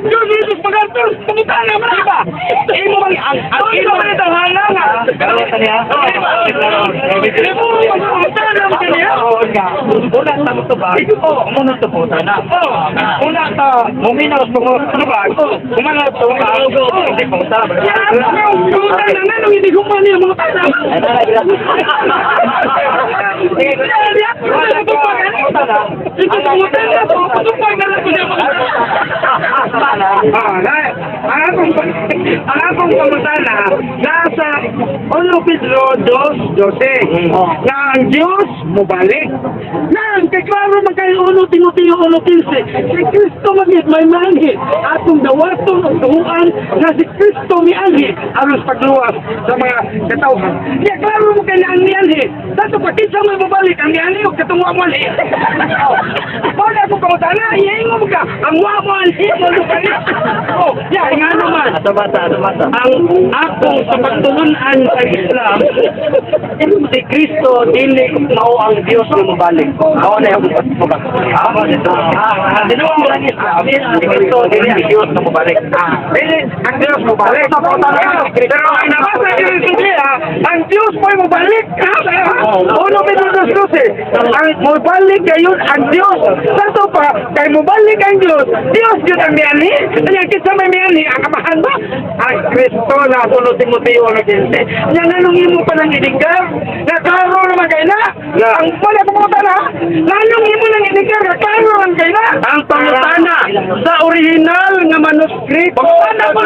Dios Jesus MacArthur. Pangutan na man ba? Imo bang ang imo man ito halang. Karotan niya. Una ta mo tubag. Muna to po sana. Una ta muminaw sa mga tubag. Kumana to hindi po ta. Pangutan na nang hindi gumani ang mga tana. Ang akong pamutana nasa 1 Pedro 2:12 na ang Diyos mo balik na ang kaklaro magkayo 1 Timoteo 1:15 si Kristo magit may manghit atong dawaton ang tuhuan na si Kristo may anghit aros pagluwas sa mga katawhan. Di klaro mo kay ang niyanhi dato pakita mo mabalik ang niyanhi o katungwa mo ni. Pwede ako pamutana iingon mo ka ang wa mo anhi mo balik. Oh, ya nga naman. Mata. Ang akong sa pagtulunan sa Islam, si Kristo dili mao ang Dios nga mabalik. Mao na yung amo dito. Dinuong mo lang Islam, si Kristo dili ang Dios nga mabalik. Dili ang Dios mabalik. Pero ang nabasa dili siya, ang Dios po mabalik. Uno Pedro 2:12. Ang mabalik kayon ang Dios. Santo pa, kay mabalik ang Dios. Dios yun ang miyani. Kanya kita may miyani, ang amahan ba? Ang Kristo na suno Timoteo na kinse. Yan anong imo pa ng idigar? Nakaro naman kayo na? Ang wala pangutana? Nanong imo ng idigar? Nakaro naman kayo na? Ang pangutana sa original nga manuscript. Pangutana po!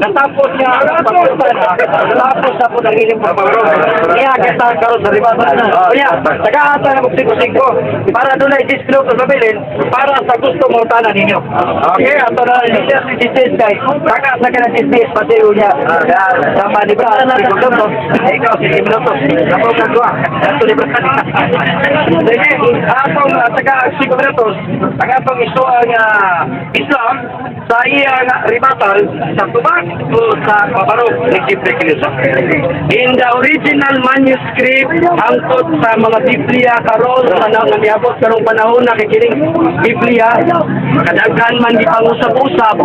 Natapos niya ang pangutana. Natapos na po ng ilim pagpaparo. Kaya kita karoon sa ribata. Kaya, tagahata na magsiko-siko. Para doon ay 10 minutos mabilin para sa gusto mong tanan ninyo. Okay, ato na yung business guys. Saka sa kanang business, pati yun niya. Sama ni Brad, ikaw si minutos. Kapag kagwa, ito ni Brad. Sige, atong taga 5 minutos, ang atong iso ang Islam sa iyang ribatal sa tubag o sa pabarog ni Jeffrey Kilusa. In the original manuscript, angkot sa mga Biblia karon sa panahon na miabot karong panahon na kikining Biblia, kadaghan man gipangusap-usap,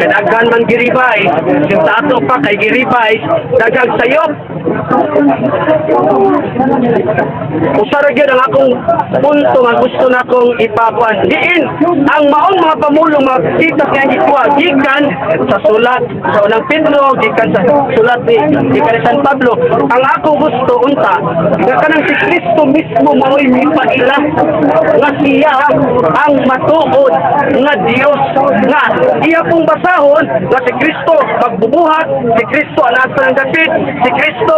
kadaghan man giribay, yung tato pa kay giribay, daghang sayop. Usara gyud ang akong punto nga gusto na kong ipakuan. Diin ang maong mga pamulong makita nga gikuha gikan sa sulat sa unang Pedro, gikan sa sulat ni San Pablo. Ang ako gusto unta nga kanang si Kristo mismo mao'y mipaila nga siya ang matuod nga Dios nga iya pong basahon nga si Kristo magbubuhat, si Kristo anak sa David, si Kristo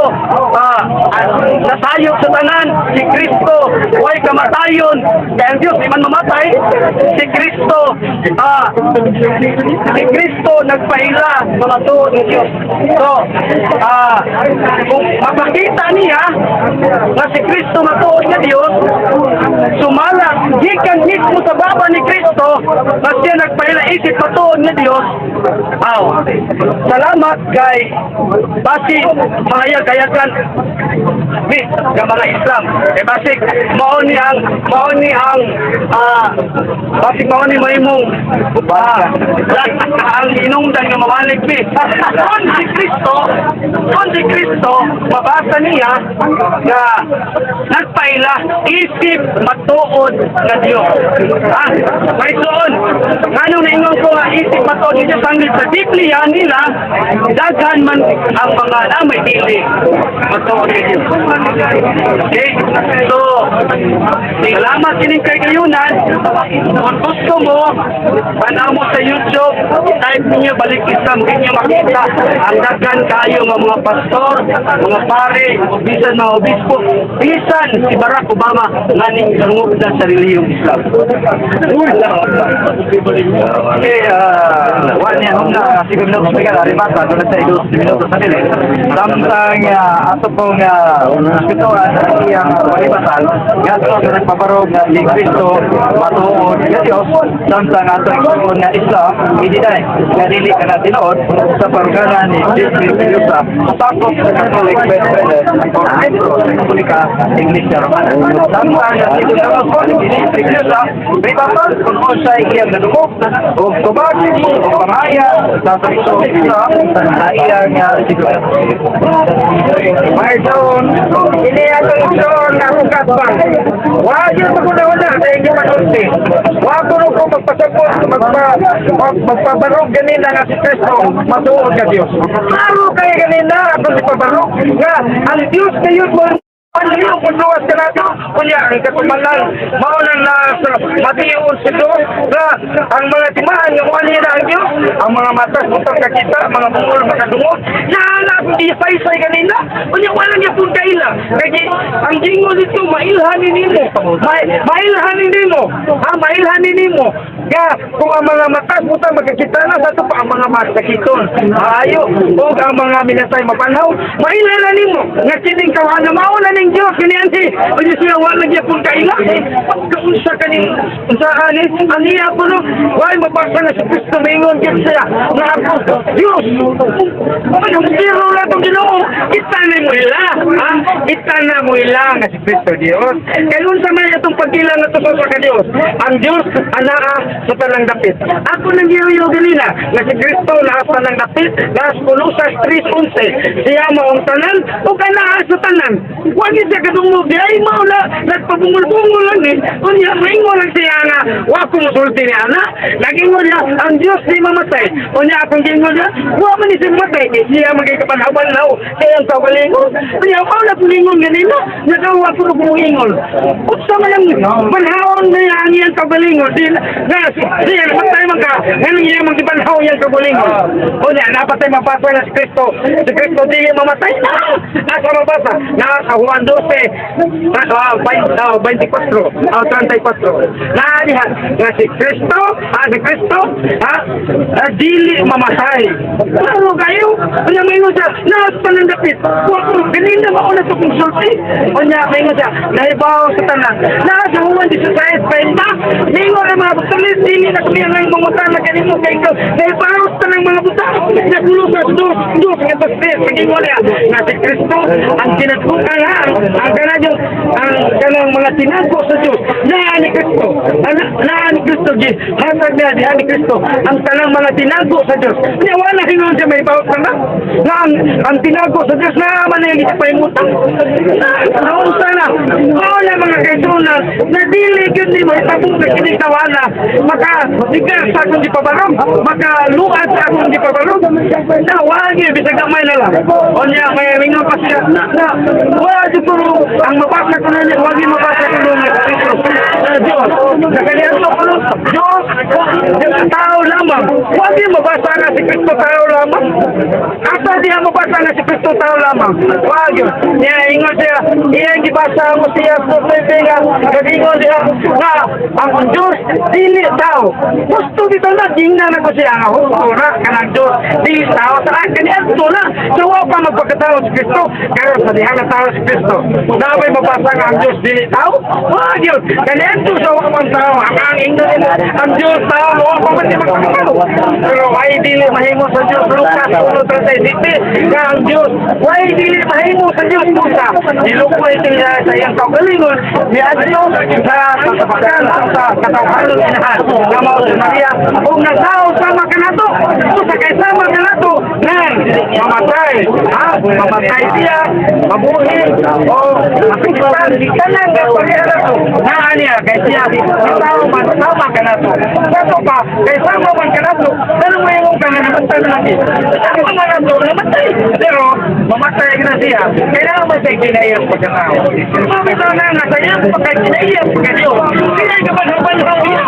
nasayop sa tanan si Kristo way kamatayon kaya ang Diyos di man mamatay si Kristo nagpaila sa matuod ng Diyos. So kung mapakita niya na si Kristo matuod nga Diyos, sumala gikan mismo sa baba ni Kristo na siya nagpaila isip matuod nga Diyos. Salamat kay basi mahayag-hayagan ng mga Islam. Basik mao ni mahimong ang inungdan nga mawalik mi. Kon si Kristo mabasa niya nga nagpaila isip matuod nga Dios. May suon nganong naingon ko nga isip matuod nga Dios ang sa Biblia nila daghan man ang mga namay dili matuod nga Dios. Okay? So, salamat kining kay kayunan. Kung gusto mo, panaw mo sa YouTube, type ninyo balik Islam, ninyo makita ang daghan kayo ng mga pastor, mga pare, bisan mga obispo, bisan si Barack Obama nga ning sangop na sa reliyong Islam. Okay, wala niya nung siguro na kumigal, arimata, doon na sa 12 minutos sa nila. Samtang ato pong hospitalan iyang palibatan, nga ito na nagpaparog na si Kristo matuod nga Diyos, samtang ato ang nga Islam, hindi na nga dili ka na tinood sa paruganan ni Kristo sa tapos sa Catholic Brethren o Katolika Iglesia Romana. Samtang nga dito na po ni Kristo sa Bibapan, kung po siya iyang nadukok o tubag o pamaya sa Kristo sa iyang siguro. Marson, ini atong doon na hukat pa. Wala yun maguna-una sa inyong manunti. Wala ko magpasapot, magpabarog ganina nga si Kristo, matuod ka Diyos. Klaro kayo ganina, ako si pabarog, nga ang Diyos kayo mo, ano yung pagluwas ka natin? Kunya, ang katumalan, maulang na sa matiyon sa Diyos, na ang mga timaan, yung wali na ang Diyos, ang mga matas, butang kakita, mga bungol, makadungog, nahanap, hindi saysay kanina, kunya, walang yapon kaila. Kaya, ang jingo dito, mailhanin nimo, mailhanin nimo, kaya, kung ang mga matas, butang makakita na, sa ito pa, ang mga masakiton, maayo, o ang mga minasay mapanhaw, mailhanin nimo, nga sining kawan na mauna ning Diyos, ganyan si, o Diyos siya, walang yapon kaila, kaunsa kaning, unsahanin, ang iya po no, why mabasa na si Kristo, maingon kit siya, nga ako, Diyos, anong zero na itong Ginoo, itana mo ila, itana mo ila nga si Kristo, Diyos, kaya unsa man itong pagkilang na ito sa Diyos, ang Diyos, anaa sa tanang dapit, ako nang giyo ganina, nga si Kristo, naas tanang dapit, naas Colosas 3:11, siya mo ang tanan, o kanaa sa tanan, wagi siya kadungog, di ay mo na, nagpabungul-bungul lang eh, kunya, ringo lang siya nga, wako musulti ni Ana, nagingo niya, ang Diyos di mamatay, kunya, akong gingo niya, wako man isang matay, siya magkikapanhawan na, kaya ang kawalingon, kunya, wako na pulingon ganina, nagawa ko na pulingon, utsa man ang panhawan na yan yung kawalingon, siya, namatay man ka, ganun niya magkipanhaw yung kawalingon, kunya, napatay mapaswa na si Kristo di mamatay, nasa mabasa, nasa Juan 12, 24, 34, naalihan, nga si Kristo, dili mamatay. Klaro kayo, kanya may nga siya, naas panandapit, ganina mauna sa konsulti, kanya may nga siya, nahibaw sa tanan, naas sa Juan 16, 20, may nga na mga butalis, dili na kami ang mga buta na kanino kayo, nahibaw sa tanang mga buta, nagulo sa dos, nga tasbis, maging mo niya, nga si Kristo, ang tinatbukan ang kanadyo, ang kanang mga tinago sa Diyos, na ni Kristo, hasag na ni Kristo, ang tanang mga tinago sa Diyos. Kaya wala hinon siya may bawat ka na, ang tinago sa Diyos na manayag ipahimutang. Naon sana, wala mga kaisunan, na dili yun di mo, itabong ka kinitawana, maka, digas sa akong di pabarog, maka luad sa akong di pabarog, Na, wagi, bisag gamay na lang. O niya, may ringa pa siya. Na, wagi po, ang mabasa ko na niya, wagi mabasa ko na Diyos. Sa kanyang tulong, Diyos, tao lamang. Wagi mabasa na si Kristo tao lamang. Asa diya mabasa na si Kristo tao lamang. Wagi. Niya, ingon siya, iyang gibasa mo siya sa pwedeng, kagingon siya, na ang Diyos, dili tao. Gusto dito na, tingnan ako siya, nga husto na, kanang Diyos, dili tao, sa akin, ito na, sawa pa magpagkatao si Kristo, kaya sa diha na tao si Kristo. Dabay mabasa nga ang Diyos, dili tao, wag yun, kaya ito sawa pang tao, ang ingnan nila, ang Diyos tao, wag pa man di magpagkatao. Pero ay dili mahimo sa Diyos, Lucas 1:37, nga ang Diyos, ay dili mahimo sa Diyos, Musa, nilukoy sila sa iyang kaugalingon, ni Adyo, sa kasapakan, sa katawhalong inahan, nga mao si Maria, kung nagtao sama ka na to, sa kay sama ka na to, nang mamatay, mamatay siya, mabuhi, o mapikitan, kanang pag-iara to, na niya, kay siya, tao man, sama ka na to, sato pa, kay sama man ka na to, pero mo yung ka na namatay na lagi, sama man na to, namatay, pero mamatay na siya, kailangan mo siya kinayang pagkatao. Mamitaw na nasayang pagkakinayang pagkatao, pinay ka ba sa panahon niya?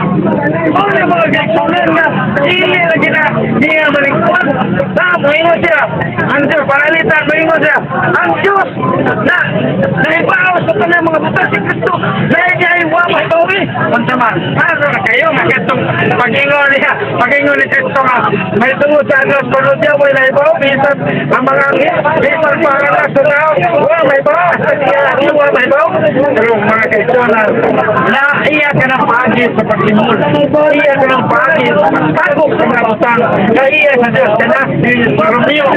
Mga mga gagsunan na, hindi lagi na, hindi nga maligpuan. Moingon siya, ang Diyos, panalitan, moingon siya, ang Diyos na naibaw sa kanang mga butas si Kristo, na niya ay wamay bawi. Mantaman, ano na kayo, makitong pag-ingon niya, pag-ingon ni Kristo nga, may tungod sa Diyos, pero diya may naibaw, bisan ang mga bisan pangalas sa tao, wamay baw, sa diya, wamay baw. Pero mga kaisonan, na iya ka ng pagi sa paglimul, iya ka ng pagi sa pagtagok sa mga butang, na iya sa Diyos, na Romeo,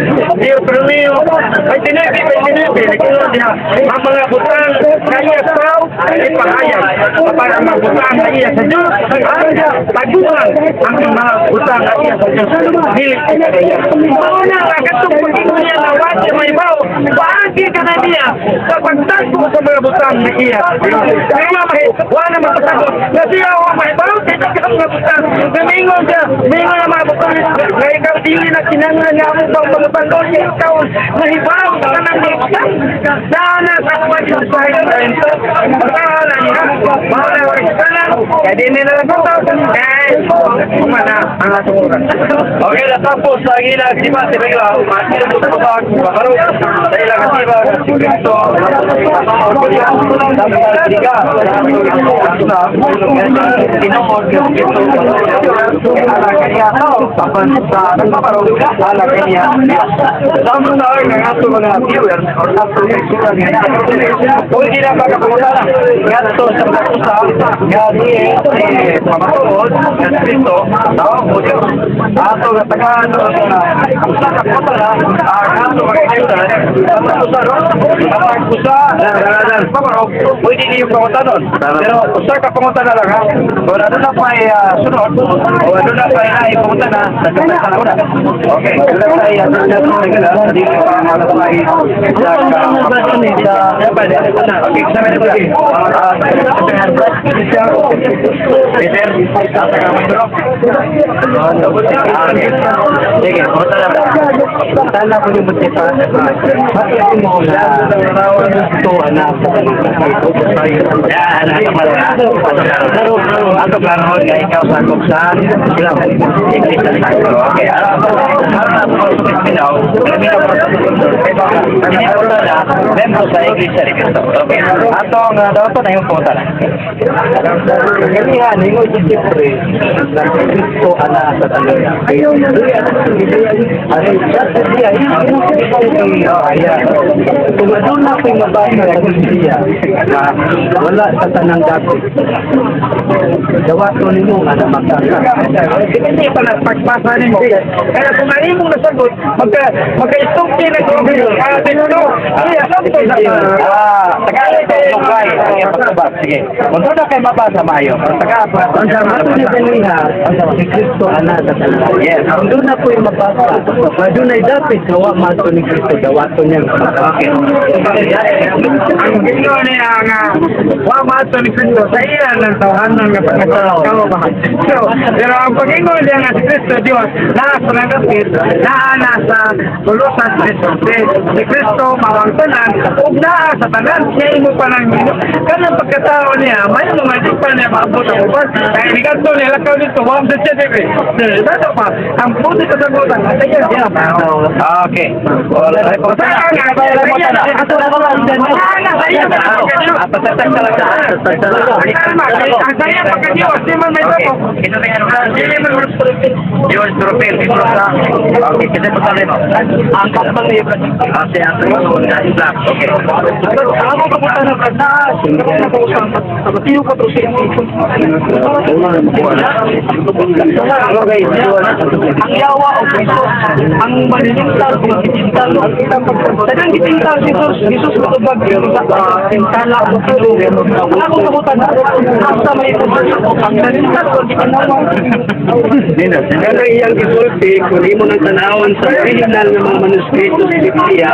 ay tinipi, nagkaroon niya, ang mga butang na iya sa tao, ay pahayag, para ang mga butang na iya sa Diyos, ang taguan ang mga butang na iya sa Diyos, dili kaya. Mauna nga, katong pag-ingon niya na wad siya may baw, paagi ka na niya, sa pagtagpo sa mga butang na iya. Kaya wala magpatagpo, na siya may baw, dito ka mga butang, gamingon siya, mingon na mga butang, na ikaw dili na kinangan niya ang bang mga balon niya ikaw, nahibaw ka ng mga butang, sana sa kwento sa ito, pagkahala niya, mahal na kanan, kaya di nila nagpunta, kaya kumana ang atong oras. Okay, natapos sa ilang siba, si Bengla, masin mo sa bag, bakarong, sa ilang siba, si Cristo, tinungod yung Cristo, ala kanya tao, tapan sa bakarong, ala kanya. Sama sa akin, ang ato mga viewers, or ato kaisuran niya, kung hindi na magkapunta, gato sa katusa, gani, pamatuod, ng Cristo, ato katagaan ang sakapunta na ato mag-ayudan ang kusaro ang kusa pwede niyo pamunta doon pero usa ka pamunta na lang ha kung ano na may sunod o ano na may naipunta na nagkatay sa nauna okay nagkatay at nagkatay sa dito ang mga may okay sa mga sige, punta na ba? Tala ko yung buti pa. Bakit mo na ito anak sa yan, anak ka pero ato plano nga ikaw sa kuksan sila English na tayo. Okay, harap mo sa Pinaw membro sa English sa Ricardo. Okay, atong dapat na yung punta na. Ganyan, yung siyempre ito anak sa talaga. Kung ano na ko'y mabasa sa Biblia na wala sa tanang dati, gawa to ninyo na magkaka. Hindi pa na pagpasa ninyo. Kaya kung ano mong nasagot, magka-istong pinag-ibig. Kaya dito, kaya sabto Tagalog ito, lukay. Ang iyang pagtubag. Sige. Kung doon na kayo mabasa, mayo. Tagalog. Ang ato ni Daniha, si Kristo anak sa tanan. Yes. Ang doon na po'y mabasa, madunay dapit gawa mato ni Kristo, dawato niya. Okay. Ang ginoo niya nga wa mato ni Kristo sa iya ng tawanan nga pagkatao so pero ang pag-ingon niya nga si Kristo Dios naa sa nagapit naa na sa tulusan sa Kristo si Kristo mawang tanan ug naa sa tanan siya imo pa nang kanang pagkatao niya may mga di pa niya maabot ang uban kaya ni kanto niya lakaw dito wa sa siya dibe dato pa ang puti sa sagutan sa iya diya Okay. Wala rin po tayo. Ato na ba ang dyan? Patatag talaga. ang saya pagka-Diyos di man may Okay. tapo Ito na yan. Diyos, Tropel. Okay, kasi po tayo. Ang kapag niyo kasi ang tuloy na Islam. Okay. Ako kapunta na pagtaas. Sa matiyo ko to siya. Okay, Ang yawa o Kristo, ang maninintal o gitintal, tagang gitintal si Jesus matubag sa tintala o Kristo. Ako kapunta na, hasta may pagkakas o ang maninintal o gitinawa. Kaya iyang isulti, kung di mo nang tanawon sa original ng mga manuskrito sa Biblia,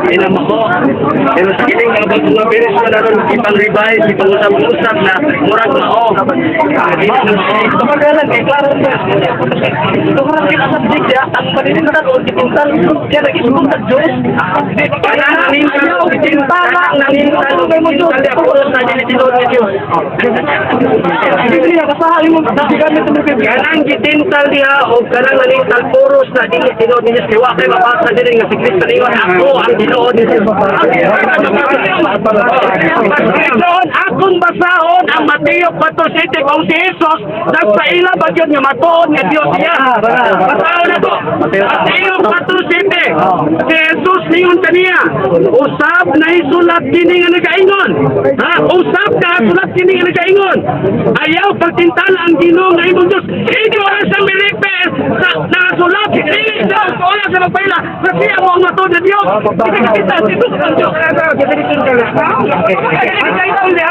inama ko. Pero sa kiling nga bago nga bilis na naroon, ipang-revise, ipang-usap-usap na murag mao. Kumagalan kay klaro na. Tumaran kita sa Biblia, ang maninintal o gitintal, kaya nag-isubong sa Diyos. Kaya nanintal o tintala, nanintal o gitintal, puros na dinitinod ni Diyos. Biblia, kasahalin mo, gamit mo Biblia. Kanang gitintal diha o kanang nanintal, puros na dinitinod ni Diyos. Kaya kayo mabasa din nga si Kristo niyo, ako ang tinuod ni Diyos. Basahon, akong basahon ang Mateo 4:7 kung si Jesus nagpaila ba yun nga matuod nga Diyos niya. Basahon na to. Mateo 4:7. Si Jesus niyon kaniya. Usab na isulat kini nga nagaingon. Ha? Usab ka sulat kini nga nagaingon. Ayaw pagtintala ang Ginoo nga imong Diyos. Hindi wala sa Pilipin sa nasulat. Hindi daw wala sa magpaila. Kasi ang mga matuod na Diyos. Hindi kita dito sa Diyos.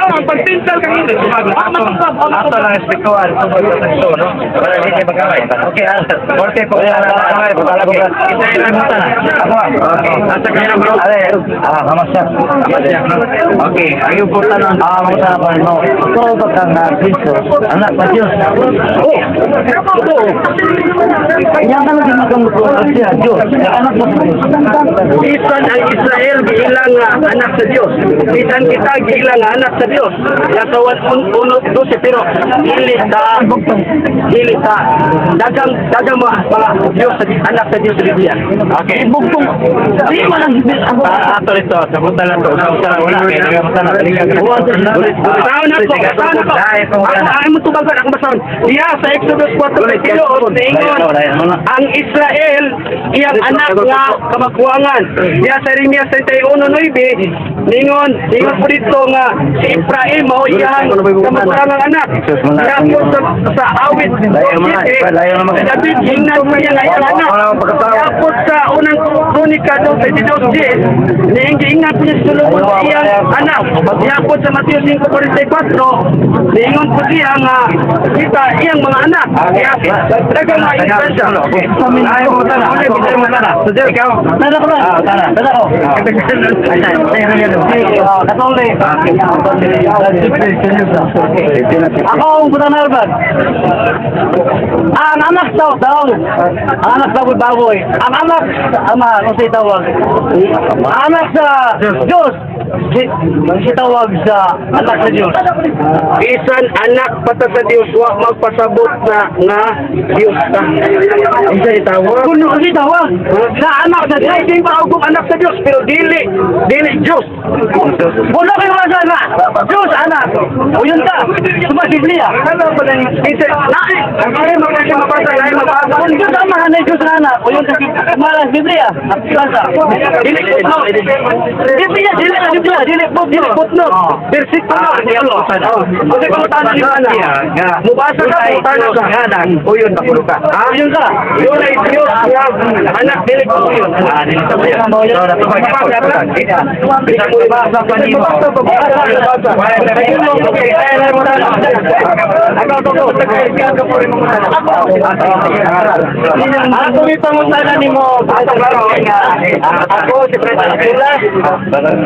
Ang pagtintal ka hindi. Ato lang espiritual. Ito, no? Para hindi kayo magkamay. Okay, Forte po. Okay. Kita yung namutan. Okay. Asa kaya bro? Kamasya. Okay. Ang important ang mamutan ako, no? Ito ba kang Kristo? Anak na Diyos. Oh! Yan ka lang magamutuan siya, Diyos. Anak mo sa Diyos. Bisan ang Israel giilang anak sa Diyos. Bisan kita giilang anak sa Diyos. Kasawan uno 12 pero dili ta dagang mga Diyos sa anak sa Diyos sa Biblia. Okay. Bugtong. Di man ang Ato ito. Sabutan lang to. Wala. Kaya nagamutan na. Taon na po. Ay mo tubagan ang basahon. Diya sa Exodus 4:22 ingon ang Israel iyang anak nga kamagkuangan. Diya sa Jeremias 31:9 ningon po dito nga si Ephraim mao iyang kamagkuangang anak. Diya po sa awit David ingnan pa niya nga iyang anak. Diya po sa unang kronika 22:10 niingnan po niya Solomon iyang anak. Diya po sa Mateo 5:44 niingon po siya nga kita iyang mga anak. Dagang mga influensya. Ay mo tala. Ikaw. Nada ko lang. Nada ko. Ako ang Butan Alban. Ang anak daw. Ang anak baboy. Ang anak, ama, kung siya tawag. Ang anak sa Diyos. Si tawag sa anak sa Diyos. Bisan anak pata sa Dios wa magpasabot na nga Dios ta. Isa itawag. Kung si tawag. Na anak sa Diyos. Hindi ba ako anak sa Dios pero dili Dios. Wala kayo masa na. Diyos, anak. O yun ka. Sumasibli ah. Ano ba lang isa nae ang kaya mabasa lain mabasa. Kung Diyos ang mahanay Diyos na anak. O yun ka. Malas Biblia. At klasa. Dili putno. Dili putno. Versikulo. Kasi pangutana ni Ana. Mubasa ka, pangutana ka. Uyon na pulo ka. Uyon ka. Yun ay Diyos nga. Anak, dili po yun. Ako may pangutana ni mo. Ako si President Abdullah.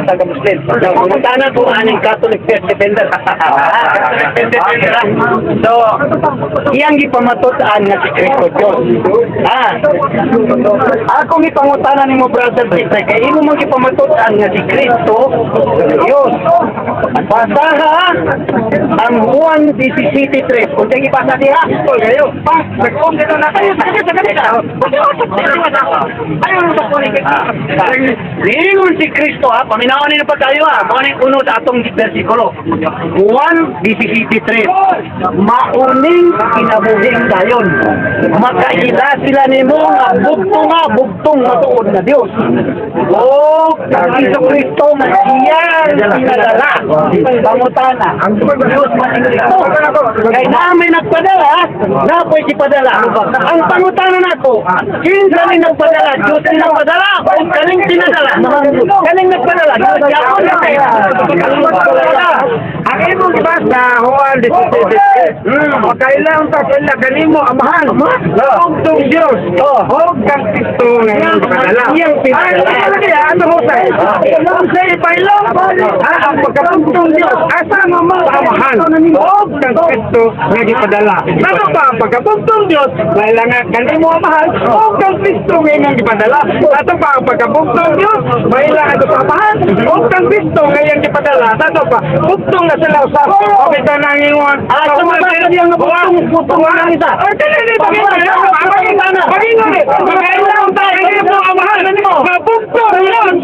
Taga-Muslim. Pangutana ko aning Catholic Church Defender. So, iyang gipamatutaan nga si Cristo Diyos. Ako may pangutana ni mo, Brother Peter, kaya imo mo gipamatutaan nga si Cristo Diyos. Basaha ang Juan 17:3. Kung siyang ipasa diha, kayo. Nag-on dito na kayo. Ayaw mo sa kunin Lingon si Kristo paminawan nila pa tayo Kunin unod atong versikulo. Juan 17:3. Mauning kinabuhing dayon. Makaila sila nimo nga bugtong matuod na Dios. O kang Iso Kristo iyang pinadala. Pangutana. Ang Dios man Kristo. Kay namin nagpadala, napoy si padala. Ang pangutana nako, kinsa ni nagpadala? Dios ni nagpadala o kaning pinadala? Kaning nagpadala. Ang imong basa, Juan 17:3. Kailangan pa pala kanimo amahan. Bugtong Diyos. Huwag kang Kristo ngayon padala. Iyang pinadala. Ano mo sa say pailong? Ang pagkabugtong Diyos, asama mo amahan. Huwag kang Kristo nga gipadala. Ano pa ang pagkabugtong Diyos? Kailangan kanimo amahan. Huwag kang Kristo ngayon gipadala. Ato pa ang pagkabugtong Diyos? Kailangan ito amahan. Huwag kang Kristo ngayon gipadala. Ato pa, bugtong na sila sa kapita ng ingon. Tumabasa niya nga bugtong na isa. Pag-ingon eh. Kailangan tayo mo amahan. Bugtong yun.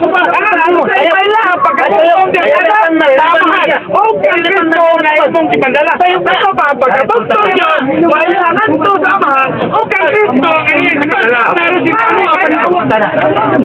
Kailangan pagkabugtong Diyos. Huwag kang Kristo ngayon gipadala. Ato pa ang pagkabugtong Diyos? Kailangan ito sa amahan. Huwag kang Kristo ngayon gipadala.